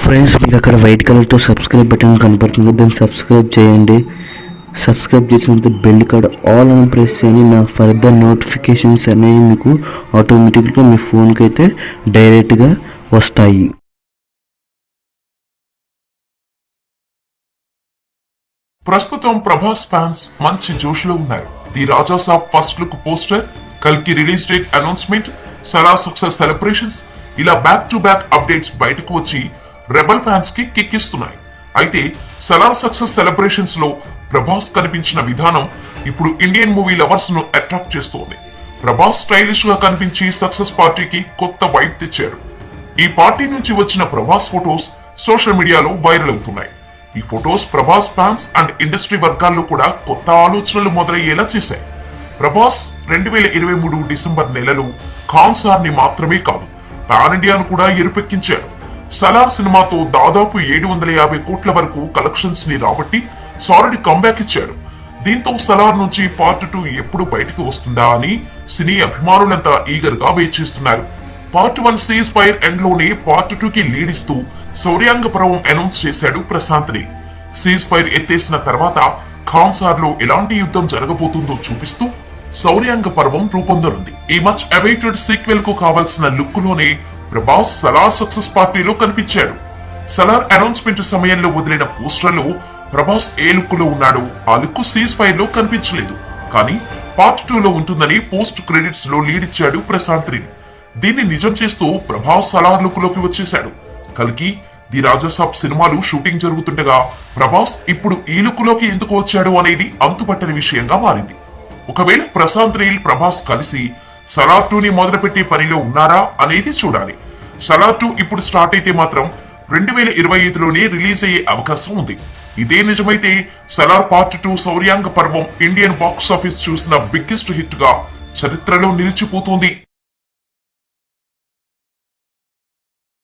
Friends, మీకు అక్కడ white కలర్తో సబ్స్క్రైబ్ బటన్ కనపడుతుంది. దాన్ని సబ్స్క్రైబ్ చేయండి. సబ్స్క్రైబ్ చేసినంత బెల్ కార్డ్ ఆల్ అని ప్రెస్ చేయండి. నా ఫర్దర్ నోటిఫికేషన్స్ అనేవి మీకు ఆటోమేటిక్గా మీ ఫోన్కి అయితే డైరెక్ట్గా వస్తాయి. ప్రస్తుతం ప్రభాస్ ఫ్యాన్స్ మంచి జోష్లో ఉన్నారు. The Raja Saab first look poster, కల్కి release date announcement, Salaar success celebrations ఇలా బ్యాక్ టు బ్యాక్ అప్డేట్స్ బయటకు వచ్చి రెబల్ ఫ్యాన్స్ కి కిక్కిస్తున్నాయి. అయితే సలార్ సక్సెస్ సెలబ్రేషన్స్ లో ప్రభాస్ కనిపించిన విధానం ఇప్పుడు ఇండియన్ మూవీ లవర్స్ ను అట్రాక్ట్ చేస్తోంది. ప్రభాస్ స్టైలిష్ గా కనిపించి సక్సెస్ పార్టీకి కొత్త వైబ్ తెచ్చారు. ఈ పార్టీ నుంచి వచ్చిన ప్రభాస్ ఫొటోస్ సోషల్ మీడియాలో వైరల్ అవుతున్నాయి. ఈ photos Prabhas fans and industry వర్గాల్లో కూడా కొత్త ఆలోచనలు మొదలయ్యేలా చేశాయి. ప్రభాస్ 2023 డిసెంబర్ నెలలో ఖాన్ సార్ ని మాత్రమే కాదు, పాన్ ఇండియాను కూడా ఎరుపెక్కించారు. సలార్ సినిమాతో దాదాపు 750 కోట్ల వరకు కలెక్షన్స్ ని రాబట్టి సాలిడ్ కంబ్యాక్ ఇచ్చారు. దీంతో సలార్ నుంచి పార్ట్ 2 ఎప్పుడు బయటకు వస్తుందా అని సినీ అభిమానులంతా ఈగర్ గా వెయిట్ చేస్తున్నారు. పార్ట్ 1 సీజ్ ఫైర్ ఎండ్ లోనే పార్ట్ 2 కి లీడ్ ఇస్తూ శౌర్యాంగ పర్వం అనౌన్స్ చేశాడు ప్రశాంత్ ని. సీజ్ ఫైర్ ఎత్తేసిన తర్వాత ఖాన్ సార్ లో ఎలాంటి యుద్ధం జరగబోతుందో చూపిస్తూ శౌర్యాంగ పర్వం రూపొందనుంది. ఈ మచ్ అవైటెడ్ సీక్వెల్ కు కావలసిన లుక్ లోనే ప్రభాస్ సలార్ సక్సెస్ పార్టీలో కనిపించాడు. సలార్ అనౌన్స్మెంట్ సమయంలో వదిలిన పోస్టర్ లో ప్రభాస్ ఏ లుక్ లో ఉన్నాడో ఆ లుక్ సీజ్ ఫైర్ లో కనిపించలేదు. కానీ పార్ట్ 2 లో ఉంటుందని పోస్ట్ క్రెడిట్స్ లో లీడ్ ఇచ్చాడు ప్రశాంత్ ని. దీన్ని నిజం చేస్తూ ప్రభాస్ సలార్ లుక్ లోకి వచ్చేశాడు. కల్కి, ది రాజాసాబ్ సినిమాలు షూటింగ్ జరుగుతుండగా ప్రభాస్ ఇప్పుడు ఈ లుక్ లోకి ఎందుకు వచ్చాడు అనేది అంతుపట్టని విషయంగా మారింది. ఒకవేళ ప్రశాంత్ నీల్ ప్రభాస్ కలిసి సలార్ 2 ని మొదలుపెట్టే పనిలో ఉన్నారా అనేది చూడాలి. సలార్ 2 ఇప్పుడు స్టార్ట్ అయితే మాత్రం 2025లోనే రిలీజ్ అయ్యే అవకాశం ఉంది. ఇదే నిజమైతే సలార్ పార్ట్ 2 శౌర్యాంగ పర్వం ఇండియన్ బాక్స్ ఆఫీస్ చూసిన బిగ్గెస్ట్ హిట్ గా చరిత్రలో నిలిచిపోతుంది.